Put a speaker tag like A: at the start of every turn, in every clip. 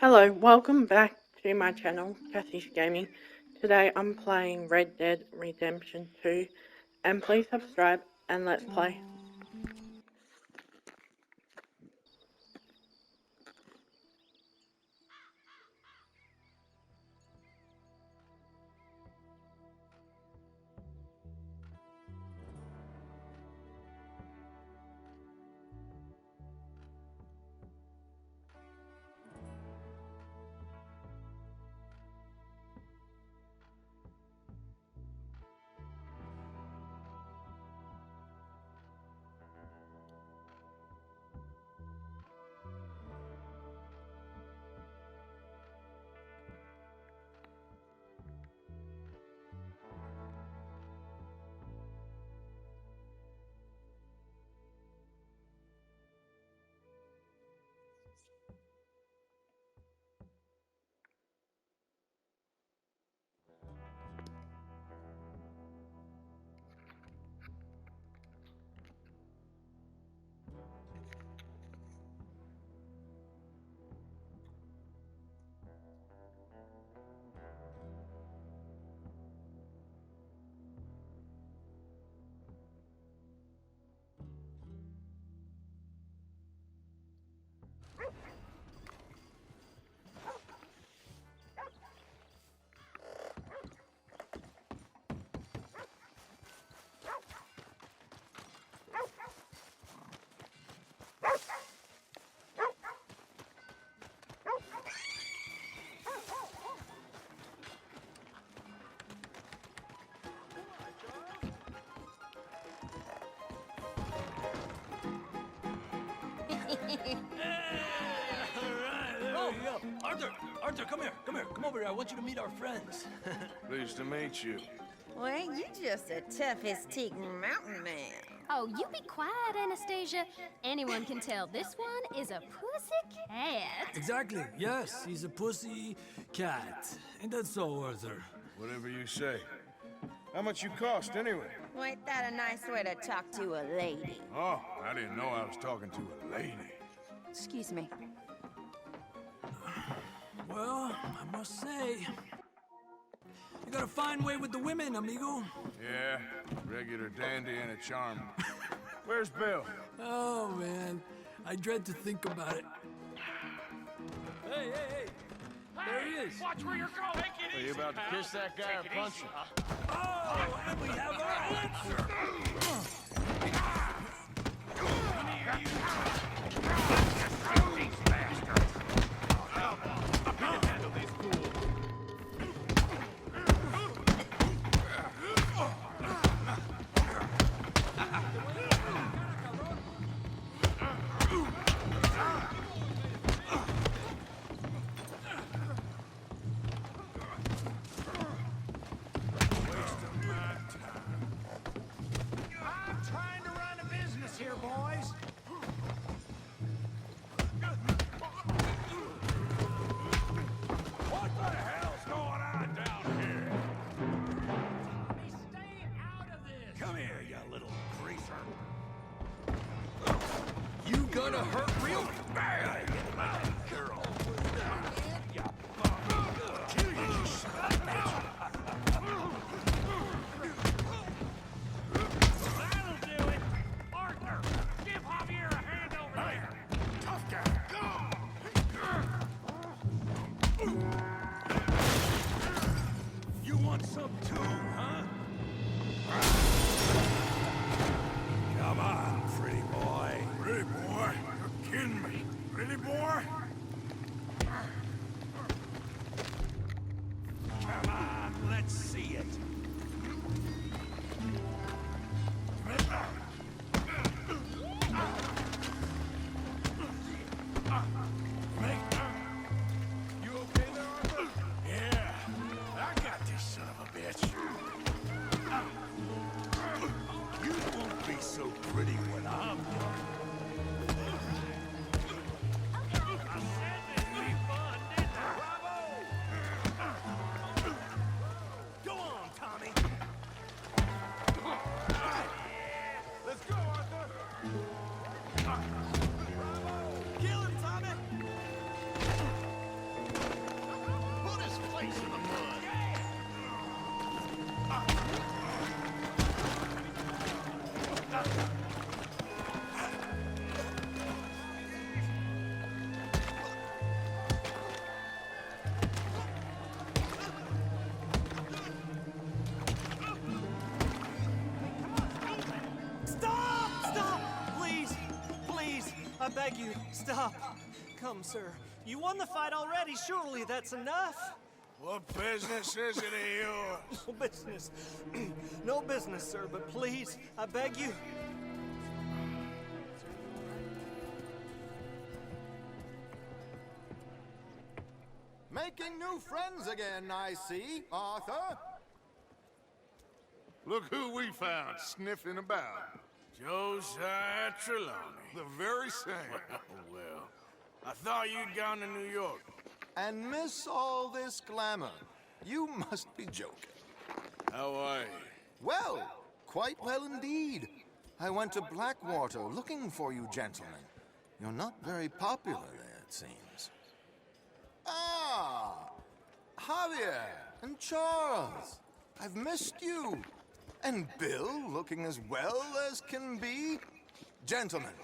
A: Hello, welcome back to my channel, Cassie's Gaming. Today I'm playing Red Dead Redemption 2, and please subscribe and let's play.
B: Oh, Arthur, come here, come over here. I want you to meet our friends.
C: Pleased to meet you.
D: Well, ain't you just the toughest teak mountain man?
E: Oh, you be quiet, Anastasia. Anyone can tell this one is a pussy cat.
B: Exactly, yes, he's a pussy cat. Ain't that so, Arthur?
C: Whatever you say. How much you cost, anyway?
D: Well, ain't that a nice way to talk to a lady?
C: Oh, I didn't know I was talking to a lady.
D: Excuse me.
B: Well, I must say, you got a fine way with the women, amigo.
C: Yeah, regular dandy and a charm. Where's Bill?
B: Oh, man, I dread to think about it. Hey! There he is.
F: Watch where you're going. Take it
C: Are you
F: easy,
C: about to
F: pal.
C: kiss that guy or
F: Take it
C: punch
F: easy,
C: him?
B: Oh, and we have our answer.
F: These bastards. I can handle these fools. I'm trying to run a business here, boys. What the hell's going on down here? Stay out of this. Come here, you little greaser.
B: You gonna hurt real bad.
F: Girl. That'll do it. Arthur, give Javier a hand over there. Tough guy.
B: You want some too, huh?
F: Come on, pretty boy. Pretty boy? You're kidding me. Pretty boy? Come on, let's see it. You okay there, Arthur? Yeah, I got this son of a bitch. You won't be so pretty when I'm done.
G: I beg you, stop. Come, sir. You won the fight already. Surely that's enough.
C: What business is it of yours?
G: No business. No business, sir, but please, I beg you.
H: Making new friends again, I see, Arthur.
C: Look who we found sniffing about. Josiah Trelawney. The very same. Well, I thought you'd gone to New York.
H: And miss all this glamour. You must be joking.
C: How are you?
H: Well, quite well indeed. I went to Blackwater looking for you gentlemen. You're not very popular there, it seems. Ah! Javier and Charles. I've missed you. And Bill looking as well as can be. Gentlemen,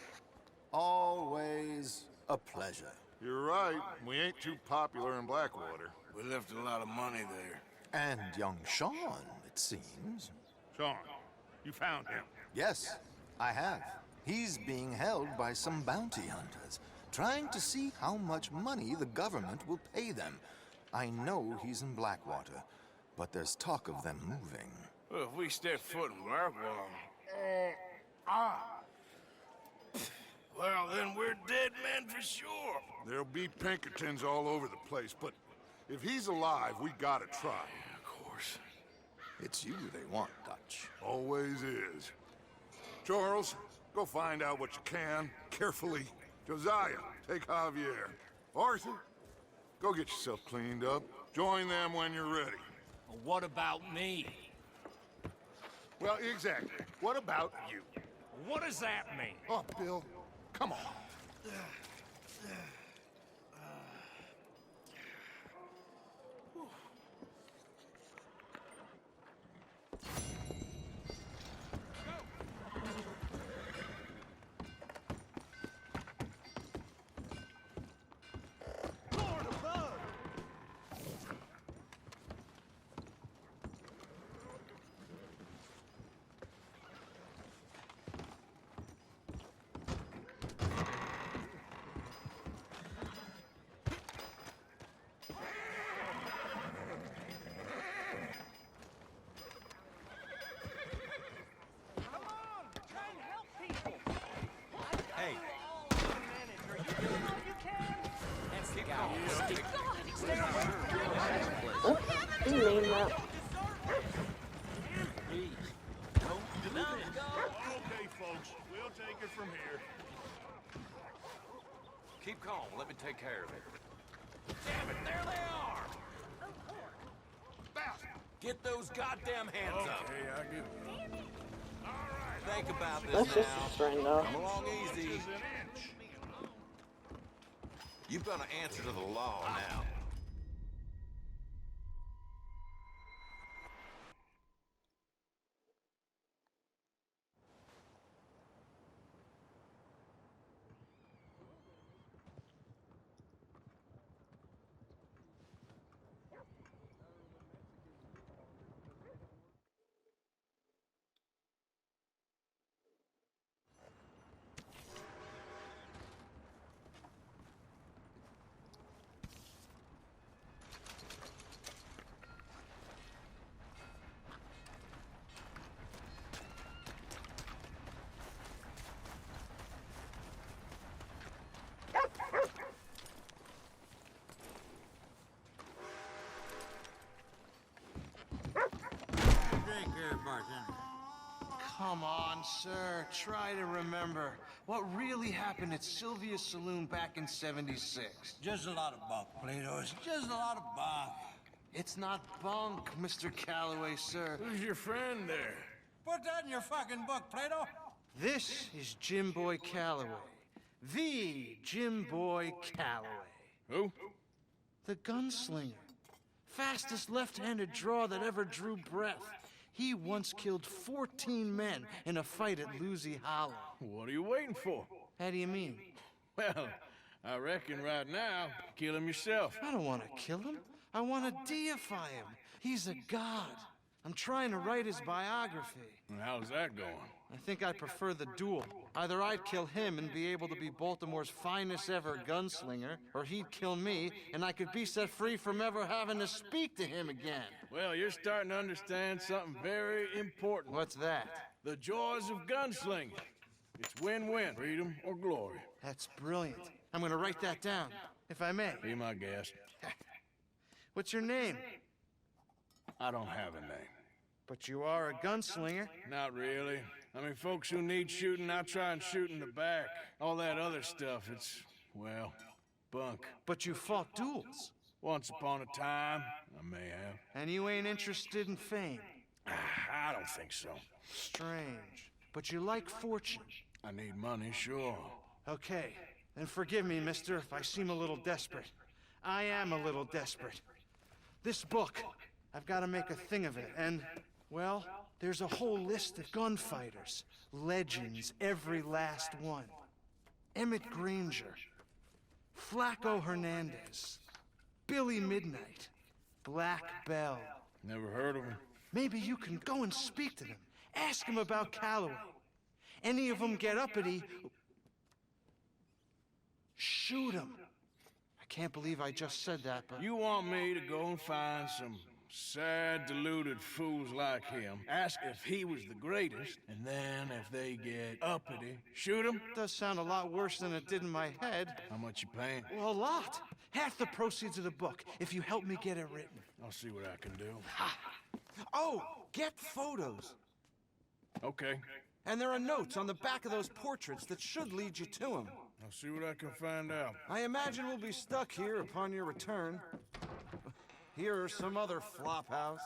H: always a pleasure.
C: You're right. We ain't too popular in Blackwater. We left a lot of money there.
H: And young Sean, it seems.
C: Sean, you found him.
H: Yes, I have. He's being held by some bounty hunters, trying to see how much money the government will pay them. I know he's in Blackwater, but there's talk of them moving.
C: Well, if we step foot in Blackwater... Well, then we're dead men for sure. There'll be Pinkertons all over the place, but if he's alive, we gotta try. Yeah, of course.
H: It's you they want, Dutch.
C: Always is. Charles, go find out what you can, carefully. Josiah, take Javier. Arthur, go get yourself cleaned up. Join them when you're ready.
B: What about me?
C: Well, exactly. What about you?
B: What does that mean?
C: Oh, Bill, come on.
A: Oh, you mean that?
F: Okay, folks, we'll take it from here.
I: Keep calm. Let me take care of it.
B: Damn it, there they are!
I: Get those goddamn hands up.
C: Okay, I get it.
I: Think about this
A: That's just
I: now.
A: a friend, though.
I: Come along easy. You've got to answer to the law now.
J: Come on, sir. Try to remember what really happened at Sylvia's Saloon back in '76.
F: Just a lot of bunk, Plato. It's just a lot of bunk.
J: It's not bunk, Mr. Calloway, sir.
C: Who's your friend there?
F: Put that in your fucking book, Plato.
J: This is Jim Boy Calloway. The Jim Boy Calloway.
C: Who?
J: The gunslinger. Fastest left-handed draw that ever drew breath. He once killed 14 men in a fight at Lucy Hollow.
C: What are you waiting for?
J: How do you mean?
C: Well, I reckon right now, kill him yourself.
J: I don't want to kill him. I want to deify him. He's a god. I'm trying to write his biography.
C: And how's that going?
J: I think I prefer the duel. Either I'd kill him and be able to be Baltimore's finest ever gunslinger, or he'd kill me and I could be set free from ever having to speak to him again.
B: Well, you're starting to understand something very important.
J: What's that?
B: The joys of gunslinging. It's win-win, freedom or glory.
J: That's brilliant. I'm gonna write that down, if I may.
B: Be my guest.
J: What's your name?
B: I don't have a name.
J: But you are a gunslinger.
B: Not really. I mean, folks who need shooting, I try and shoot in the back. All that other stuff, it's, well, bunk.
J: But you fought duels.
B: Once upon a time, I may have.
J: And you ain't interested in fame.
B: I don't think so.
J: Strange. But you like fortune.
B: I need money, sure.
J: Okay, then forgive me, mister, if I seem a little desperate. I am a little desperate. This book, I've got to make a thing of it, and, well, there's a whole list of gunfighters. Legends, every last one. Emmett Granger, Flaco Hernandez, Billy Midnight, Black Bell.
B: Never heard of him.
J: Maybe you can go and speak to them. Ask them about Calloway. Any of them get uppity, shoot them. I can't believe I just said that, but...
B: You want me to go and find some sad, deluded fools like him, ask if he was the greatest, and then if they get uppity, shoot him?
J: Does sound a lot worse than it did in my head.
B: How much you paying?
J: Well, a lot. Half the proceeds of the book, if you help me get it written.
B: I'll see what I can do.
K: Oh, get photos.
B: Okay.
K: And there are notes on the back of those portraits that should lead you to him.
B: I'll see what I can find out.
K: I imagine we'll be stuck here upon your return. Here are some other flophouse.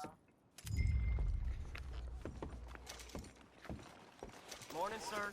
G: Morning, sir.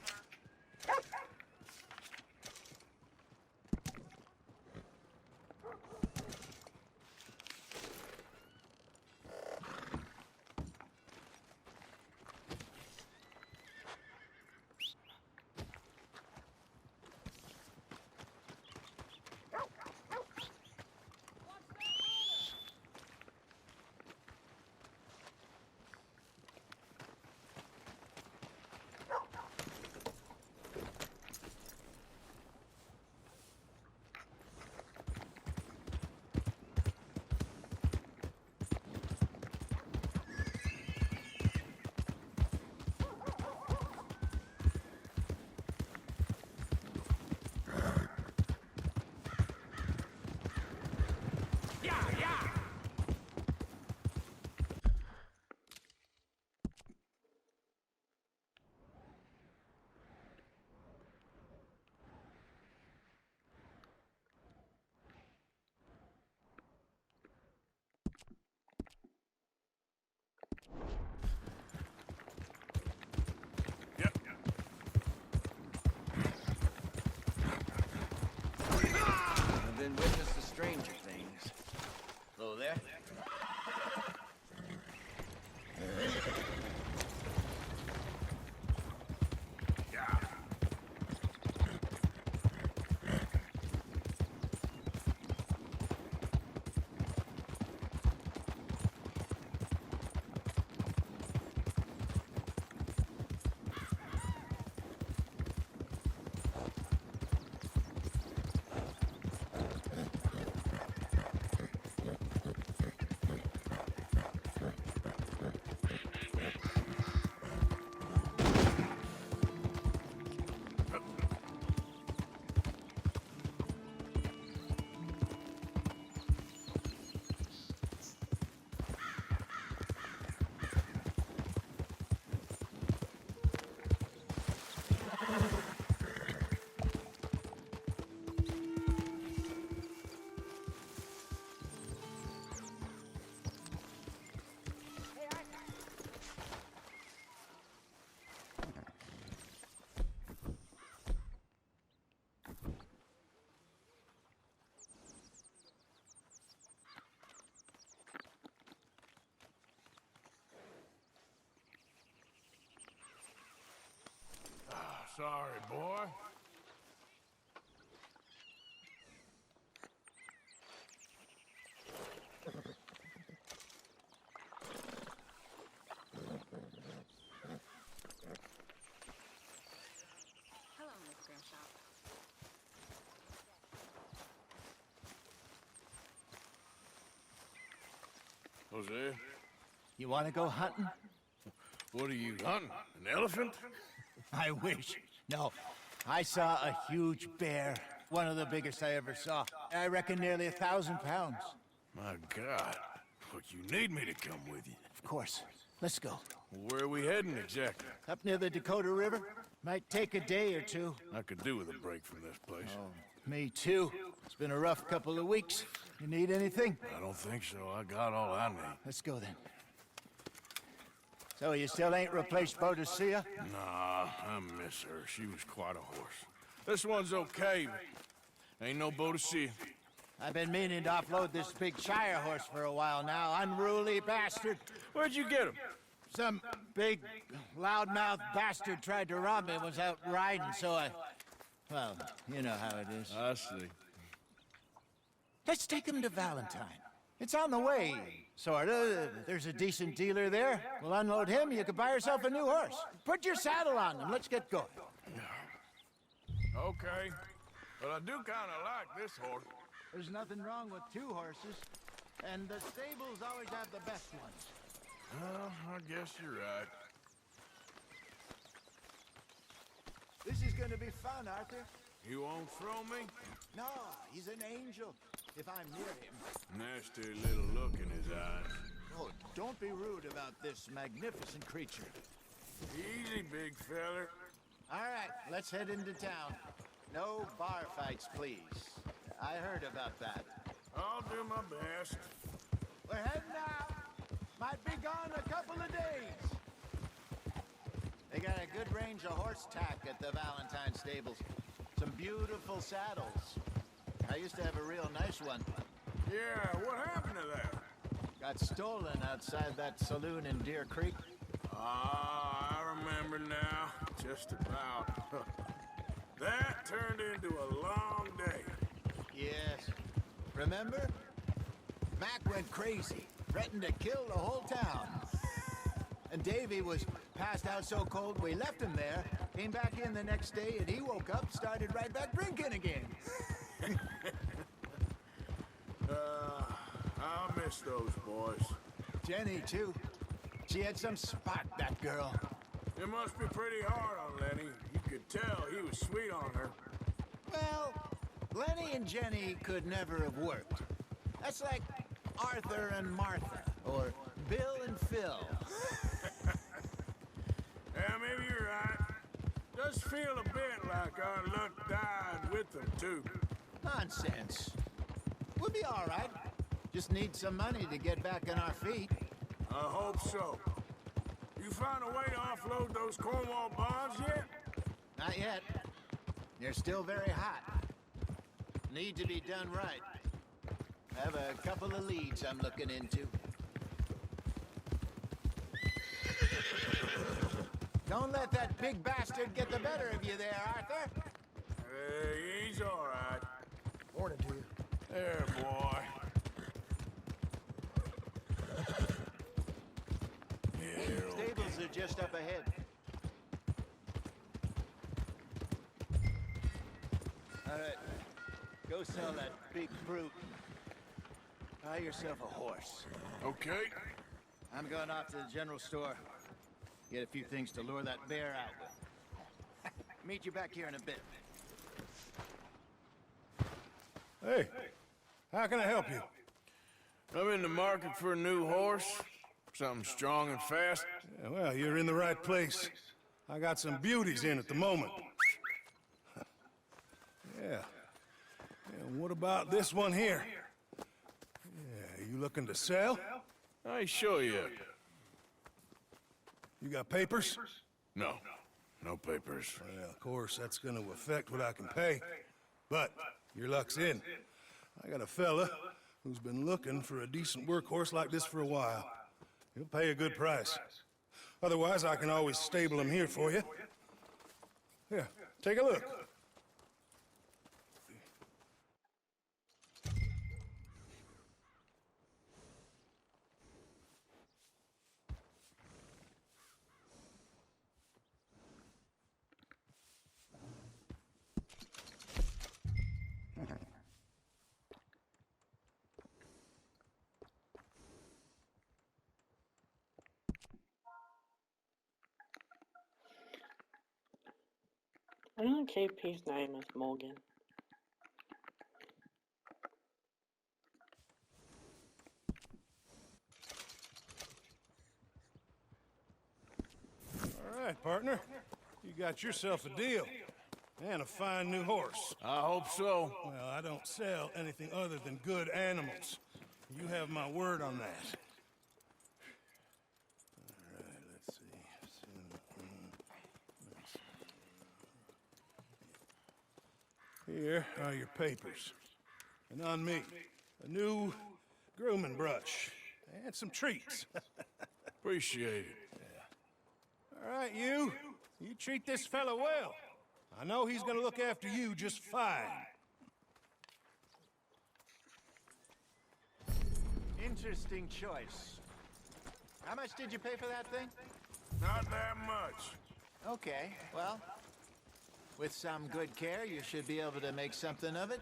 L: I've been witness to stranger things. Hello there.
F: Sorry, boy.
B: Jose,
M: You want to go hunting?
B: what are you hunting? An elephant?
M: I wish. No. I saw a huge bear. One of the biggest I ever saw. I reckon nearly 1,000 pounds.
B: My God. Look, you need me to come with you.
M: Of course. Let's go.
B: Where are we heading exactly?
M: Up near the Dakota River. Might take a day or two.
B: I could do with a break from this place.
M: Oh, me too. It's been a rough couple of weeks. You need anything?
B: I don't think so. I got all I need.
M: Let's go then. So you still ain't replaced Boadicea?
B: Nah, I miss her. She was quite a horse. This one's okay, but ain't no Boadicea.
M: I've been meaning to offload this big Shire horse for a while now. Unruly bastard.
B: Where'd you get him?
M: Some big, loudmouth bastard tried to rob me and was out riding, so I... Well, you know how it is.
B: I see.
M: Let's take him to Valentine. It's on the way, sorta. There's a decent dealer there. We'll unload him, you can buy yourself a new horse. Put your saddle on him, let's get going.
B: Okay, but I do kind of like this horse.
M: There's nothing wrong with two horses, and the stables always have the best ones.
B: Well, I guess you're right.
M: This is gonna be fun, Arthur.
B: You won't throw me?
M: No, he's an angel, if I'm near him.
B: Nasty little look in his eyes.
M: Oh, don't be rude about this magnificent creature.
B: Easy, big feller.
M: All right, let's head into town. No bar fights, please. I heard about that.
B: I'll do my best.
M: We're heading out. Might be gone a couple of days. They got a good range of horse tack at the Valentine stables. Some beautiful saddles. I used to have a real nice one.
B: Yeah, what happened to that?
M: Got stolen outside that saloon in Deer Creek.
B: Ah, I remember now. Just about. That turned into a long day.
M: Yes. Remember? Mac went crazy, threatened to kill the whole town. And Davy was passed out so cold we left him there, came back in the next day, and he woke up, started right back drinking again.
B: I miss those boys.
M: Jenny, too. She had some spark, that girl.
B: It must be pretty hard on Lenny. You could tell he was sweet on her.
M: Well, Lenny and Jenny could never have worked. That's like Arthur and Martha, or Bill and Phil.
B: Yeah, maybe you're right. Does feel a bit like our luck died with them, too.
M: Nonsense. We'll be all right. Just need some money to get back on our feet.
B: I hope so. You find a way to offload those Cornwall bonds yet?
M: Not yet. They're still very hot. Need to be done right. I have a couple of leads I'm looking into. Don't let that big bastard get the better of you there, Arthur.
B: He's all right.
N: Morning to you.
B: There, boy.
M: Stables are just up ahead. All right. Go sell that big brute. Buy yourself a horse.
B: Okay.
M: I'm going off to the general store. Get a few things to lure that bear out. Meet you back here in a bit.
F: Hey, how can I help you?
B: I'm in the market for a new horse. Something strong and fast.
F: Yeah, well, you're in the right place. I got some beauties in at the moment. Yeah. And what about this one here? Yeah, you looking to sell?
B: I ain't sure yet.
F: You got papers?
B: No. No papers.
F: Well, of course, that's gonna affect what I can pay. But your luck's in. I got a fella who's been looking for a decent workhorse like this for a while. He'll pay a good price. Otherwise, I can always stable him here for you. Here, take a look.
A: I'm gonna keep his name as Morgan.
F: All right, partner. You got yourself a deal. And a fine new horse.
B: I hope so.
F: Well, I don't sell anything other than good animals. You have my word on that. All right, let's see. Here are your papers. And on me, a new grooming brush. And some treats.
B: Appreciate it.
F: All right, you treat this fella well. I know he's gonna look after you just fine.
M: Interesting choice. How much did you pay for that thing?
B: Not that much.
M: Okay, well, with some good care, you should be able to make something of it.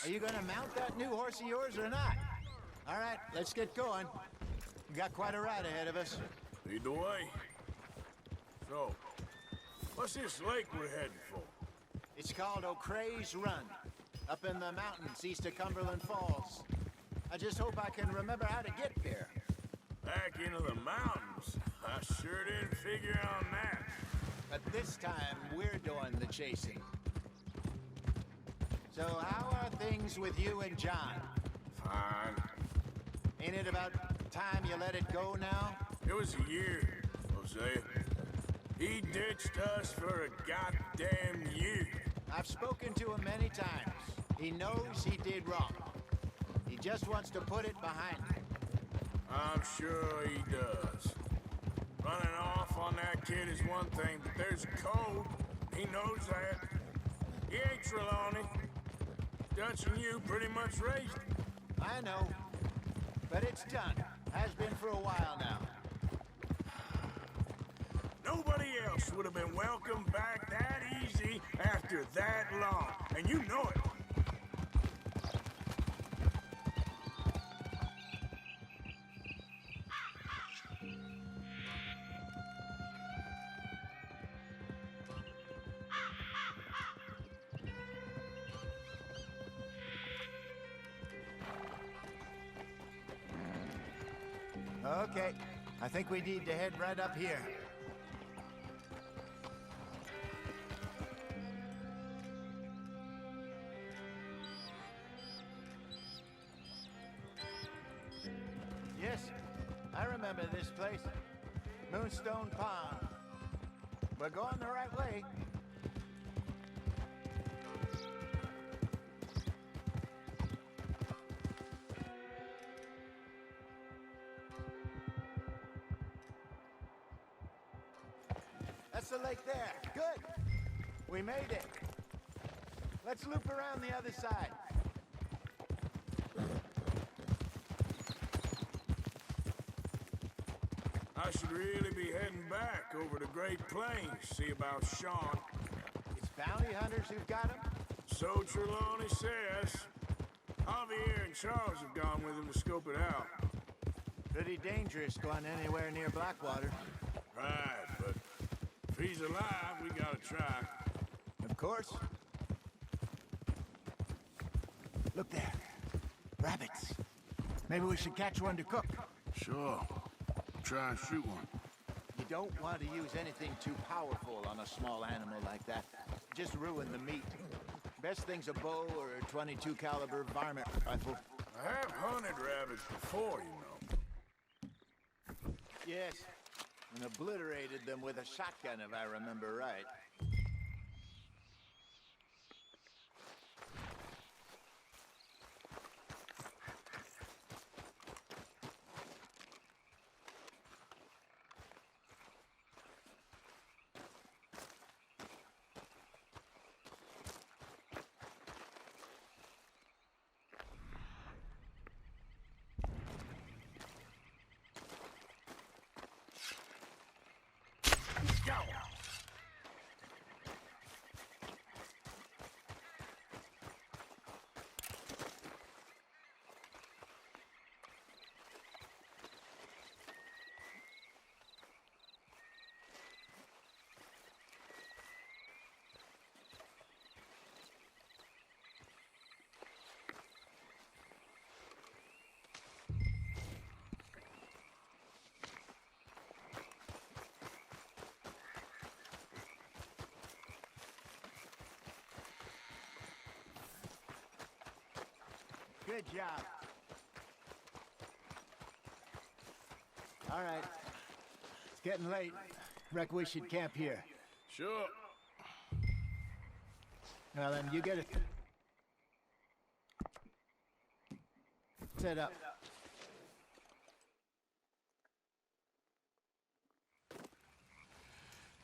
M: Are you gonna mount that new horse of yours or not? All right, let's get going. We got quite a ride ahead of us.
B: Lead the way. So, what's this lake we're heading for?
M: It's called O'Creagh's Run, up in the mountains east of Cumberland Falls. I just hope I can remember how to get there.
B: Back into the mountains? I sure didn't figure on that.
M: But this time, we're doing the chasing. So how are things with you and John?
B: Fine.
M: Ain't it about time you let it go now?
B: It was a year, Hosea. He ditched us for a goddamn year.
M: I've spoken to him many times. He knows he did wrong. He just wants to put it behind him.
B: I'm sure he does. Running off on that kid is one thing, but there's code. He knows that. He ain't Trelawney. Dutch and you pretty much raised him.
M: I know. But it's done. Has been for a while now.
B: Nobody else would have been welcomed back that easy after that long. And you know it.
M: Okay. I think we need to head right up here. Yes, I remember this place. Moonstone Pond. We're going the right way. That's the lake there. Good. We made it. Let's loop around the other side.
B: I should really be heading back over to Great Plains, see about Sean.
M: It's bounty hunters who've got him?
B: So Trelawney says. Javier and Charles have gone with him to scope it out.
M: Pretty dangerous going anywhere near Blackwater.
B: Right, but if he's alive, we gotta try.
M: Of course. Look there. Rabbits. Maybe we should catch one to cook.
B: Sure. Try and shoot one.
M: You don't want to use anything too powerful on a small animal like that. Just ruin the meat. Best thing's a bow or a .22 caliber varmint rifle.
B: I have hunted rabbits before, you know.
M: Yes, and obliterated them with a shotgun, if I remember right. Good job. All right. It's getting late. Reckon we should camp here.
B: Sure.
M: Well, then, you get it set up.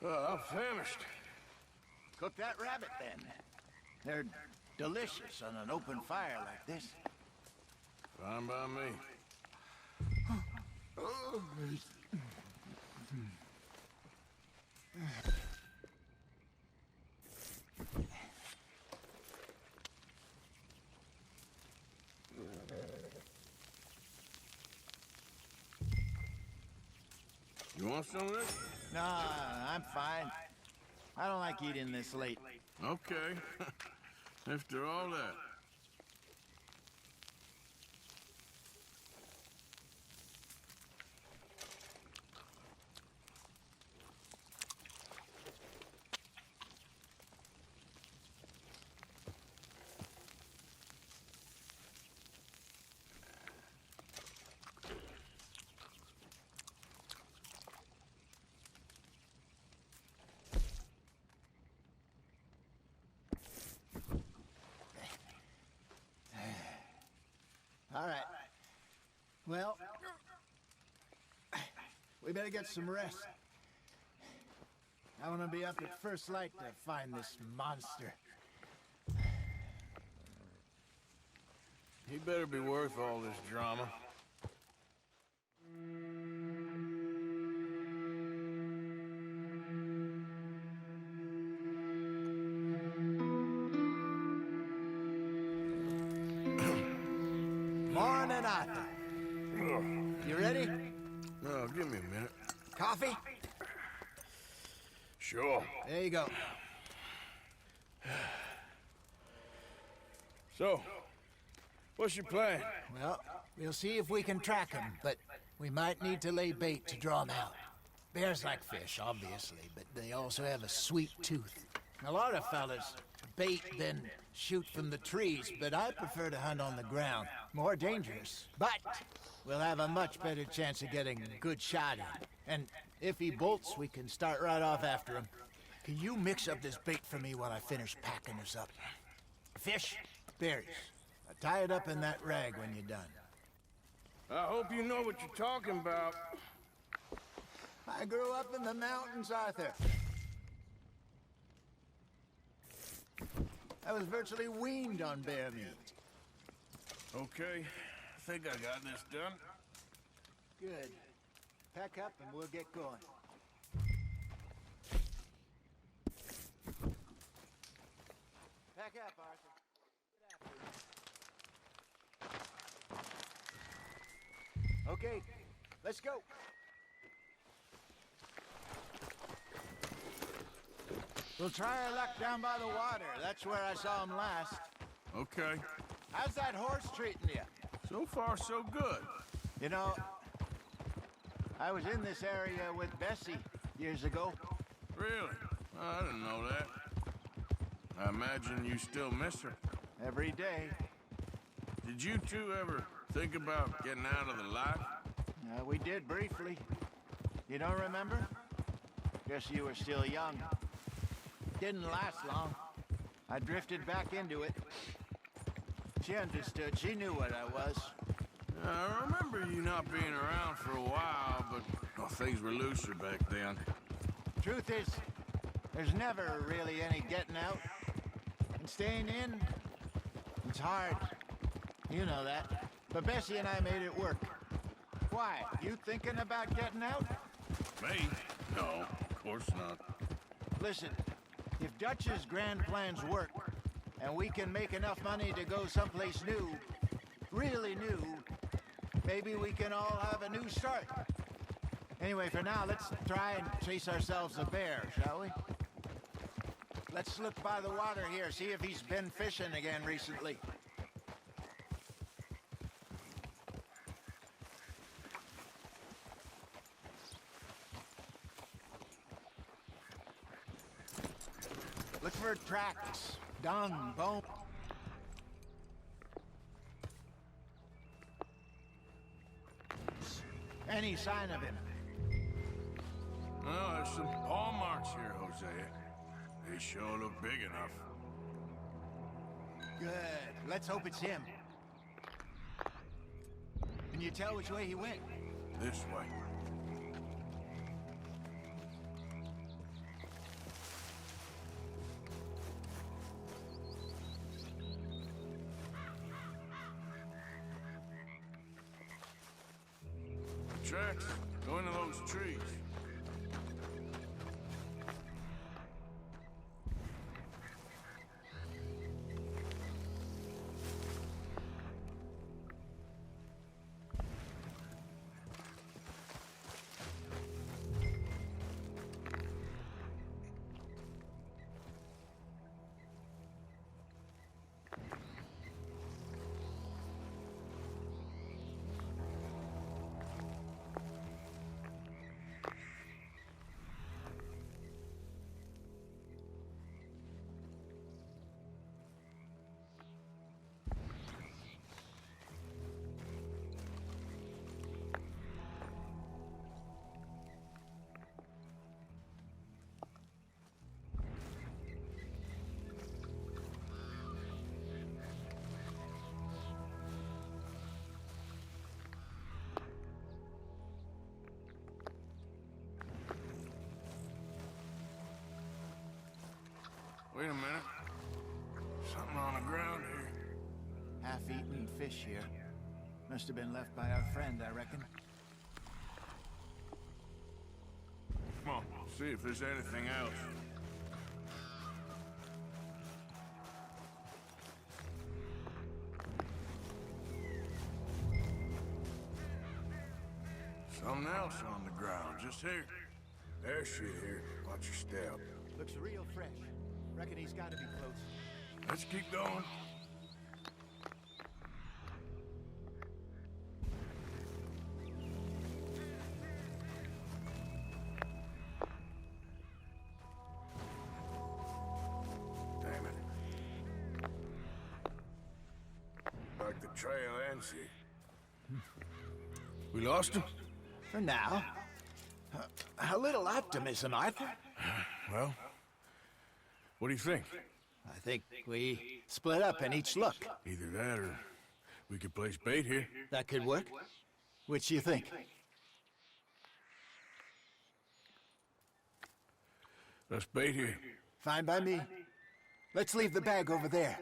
B: I'm famished.
M: Cook that rabbit, then. They're delicious on an open fire like this.
B: Fine by me. You want some of this?
M: No, I'm fine. I don't like eating this late.
B: Okay. After all that.
M: All right. Well, we better get some rest. I want to be up at first light to find this monster.
B: He better be worth all this drama.
M: Morning, Arthur. You ready?
B: No, give me a minute.
M: Coffee?
B: Sure.
M: There you go.
B: So, what's your plan?
M: Well, we'll see if we can track him, but we might need to lay bait to draw him out. Bears like fish, obviously, but they also have a sweet tooth. A lot of fellas bait then shoot from the trees, but I prefer to hunt on the ground. More dangerous, but we'll have a much better chance of getting a good shot in. And if he bolts, we can start right off after him. Can you mix up this bait for me while I finish packing this up? Fish, berries. Tie it up in that rag when you're done.
B: I hope you know what you're talking about.
M: I grew up in the mountains, Arthur. I was virtually weaned on bear meat.
B: Okay, I think I got this done.
M: Good. Pack up and we'll get going. Pack up, Arthur. Okay, let's go. We'll try our luck down by the water. That's where I saw him last.
B: Okay.
M: How's that horse treating you?
B: So far, so good.
M: You know, I was in this area with Bessie years ago.
B: Really? I didn't know that. I imagine you still miss her.
M: Every day.
B: Did you two ever think about getting out of the life?
M: We did briefly. You don't remember? Guess you were still young. Didn't last long. I drifted back into it. She understood. She knew what I was.
B: I remember you not being around for a while, but things were looser back then.
M: Truth is, there's never really any getting out. And staying in, it's hard. You know that. But Bessie and I made it work. Why? You thinking about getting out?
B: Me? No, of course not.
M: Listen, if Dutch's grand plans work, and we can make enough money to go someplace new, really new, maybe we can all have a new start. Anyway, for now, let's try and chase ourselves a bear, shall we? Let's slip by the water here, see if he's been fishing again recently. Look for tracks, dung, bone. Any sign of him?
B: Well, there's some paw marks here, Hosea. They sure look big enough.
M: Good. Let's hope it's him. Can you tell which way he went?
B: This way. The tracks go into those trees. Wait a minute. Something on the ground here.
M: Half-eaten fish here. Must have been left by our friend, I reckon.
B: Come on, see if there's anything else. Something else on the ground, just here. There's shit here. Watch your step.
M: Looks real fresh. Reckon he's got to be close.
B: Let's keep going. Damn it. Like the trail ends here. We lost him?
M: For now. A little optimism, Arthur.
B: Well, what do you think?
M: I think we split up and each look.
B: Either that or we could place bait here.
M: That could work. Which do you think?
B: Let's bait here.
M: Fine by me. Let's leave the bag over there.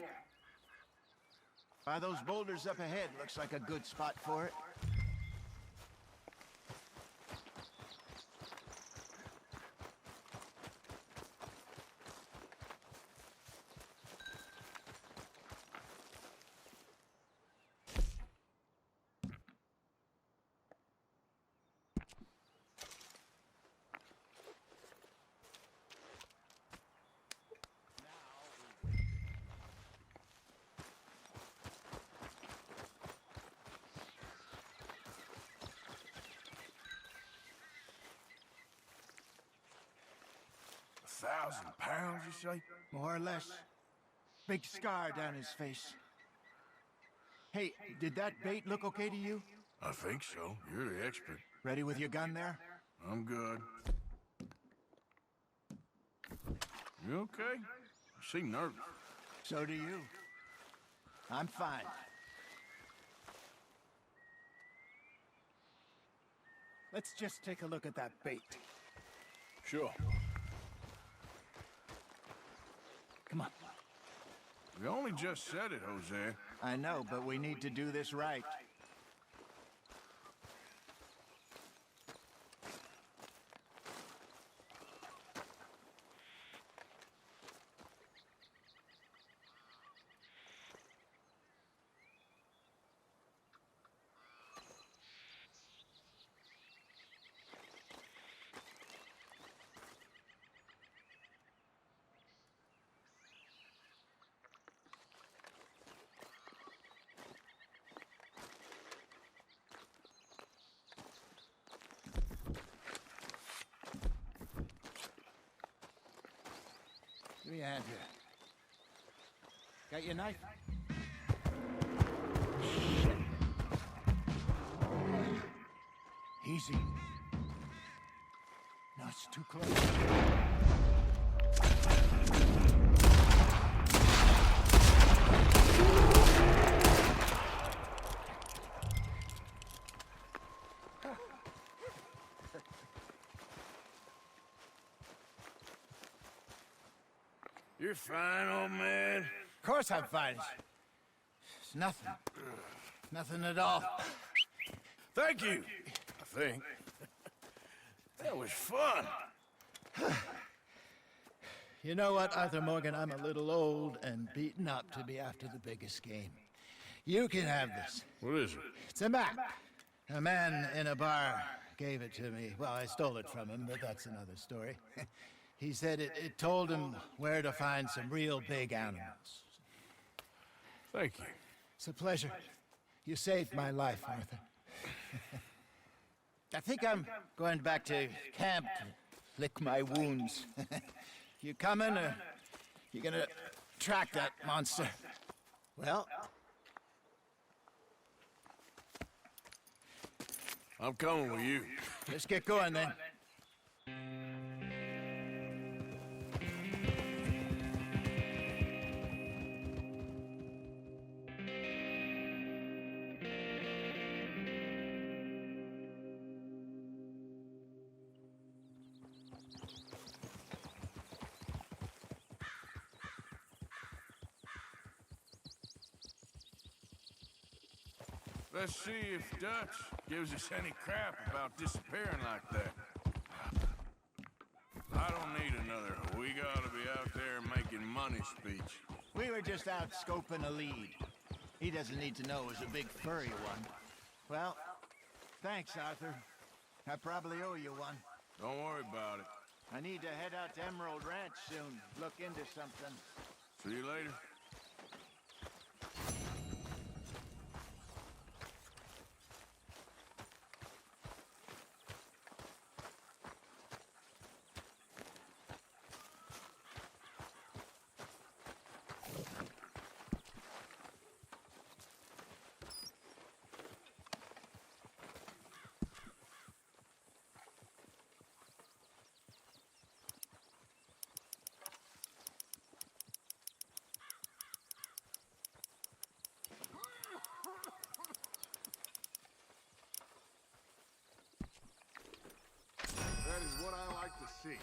M: By those boulders up ahead, looks like a good spot for it.
B: £1,000, you say?
M: More or less. Big scar down his face. Hey, did that bait look okay to you?
B: I think so. You're the expert.
M: Ready with your gun there?
B: I'm good. You okay? You seem nervous.
M: So do you. I'm fine. Let's just take a look at that bait.
B: Sure.
M: Come on.
B: We only just said it, Jose.
M: I know, but we need to do this right. Give me a hand here. Got your knife? Shit. Easy. No, it's too close.
B: You're fine, old man.
M: Of course I'm fine. It's nothing. Nothing at all.
B: Thank you, I think. That was fun.
M: You know what, Arthur Morgan? I'm a little old and beaten up to be after the biggest game. You can have this.
B: What is it?
M: It's a map. A man in a bar gave it to me. Well, I stole it from him, but that's another story. He said it told him where to find some real big animals.
B: Thank you.
M: It's a pleasure. You saved my life, Arthur. I think I'm going back to camp to lick my wounds. You coming, or you gonna track that monster? Well,
B: I'm coming with you.
M: let's get going then.
B: Let's see if Dutch gives us any crap about disappearing like that. I don't need another "we gotta be out there making money" speech.
M: We were just out scoping a lead. He doesn't need to know it was a big furry one. Well, thanks, Arthur. I probably owe you one.
B: Don't worry about it.
M: I need to head out to Emerald Ranch soon. Look into something.
B: See you later. That is what I like to see.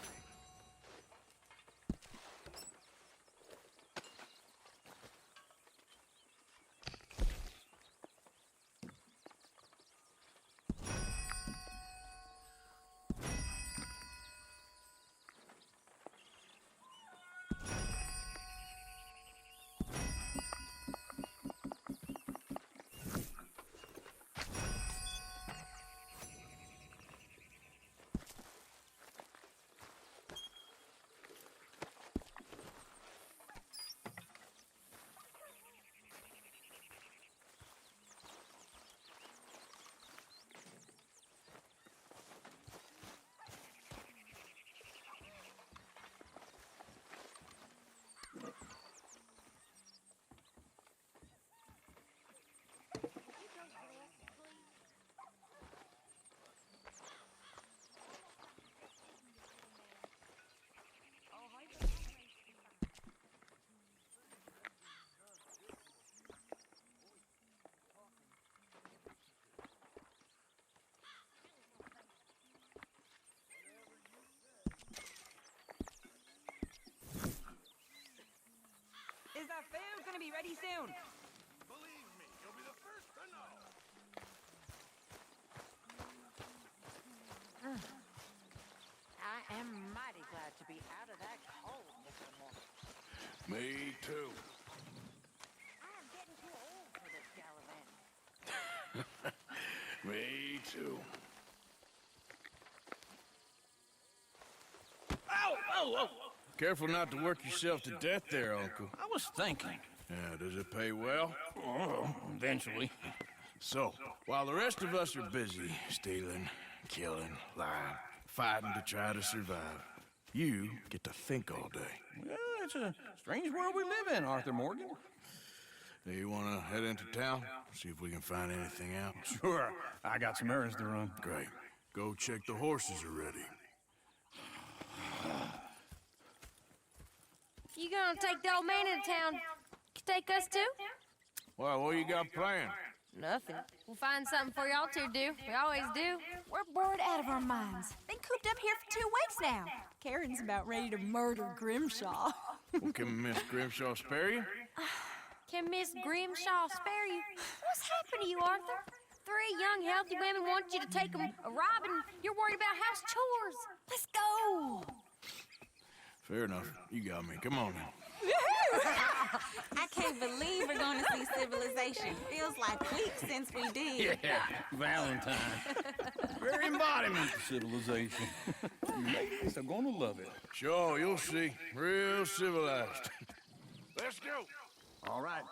N: Is our food gonna be ready soon?
B: Believe me, you'll be the first to know.
D: I am mighty glad to be out of that cold, Mr. Morgan.
B: Me too.
D: I am getting too old for this gallivanting.
B: Me too.
O: Ow! Oh, oh!
B: Careful not to work yourself to death there, Uncle.
O: I was thinking.
B: Yeah, does it pay well?
O: Oh, eventually.
B: So, while the rest of us are busy stealing, killing, lying, fighting to try to survive, you get to think all day.
O: Well, it's a strange world we live in, Arthur Morgan.
B: Do you want to head into town? See if we can find anything out?
O: Sure. I got some errands to run.
B: Great. Go check the horses are ready.
E: You gonna take the old man into town? Take us too?
B: Well, what you got planned?
E: Nothing. We'll find something for y'all to do. We always do.
P: We're bored out of our minds. Been cooped up here for 2 weeks now. Karen's about ready to murder Grimshaw.
B: Well, can Miss Grimshaw spare you?
E: Can Miss Grimshaw spare you? What's happened to you, Arthur? 3 young, healthy women want you to take them a robbing. You're worried about house chores.
P: Let's go.
B: Fair enough. You got me. Come on now.
P: I can't believe we're going to see civilization. Feels like weeks since we did.
O: Yeah, Valentine. Very embodiment of civilization. You ladies are gonna love it.
B: Sure, you'll see. Real civilized.
M: Let's go. All right.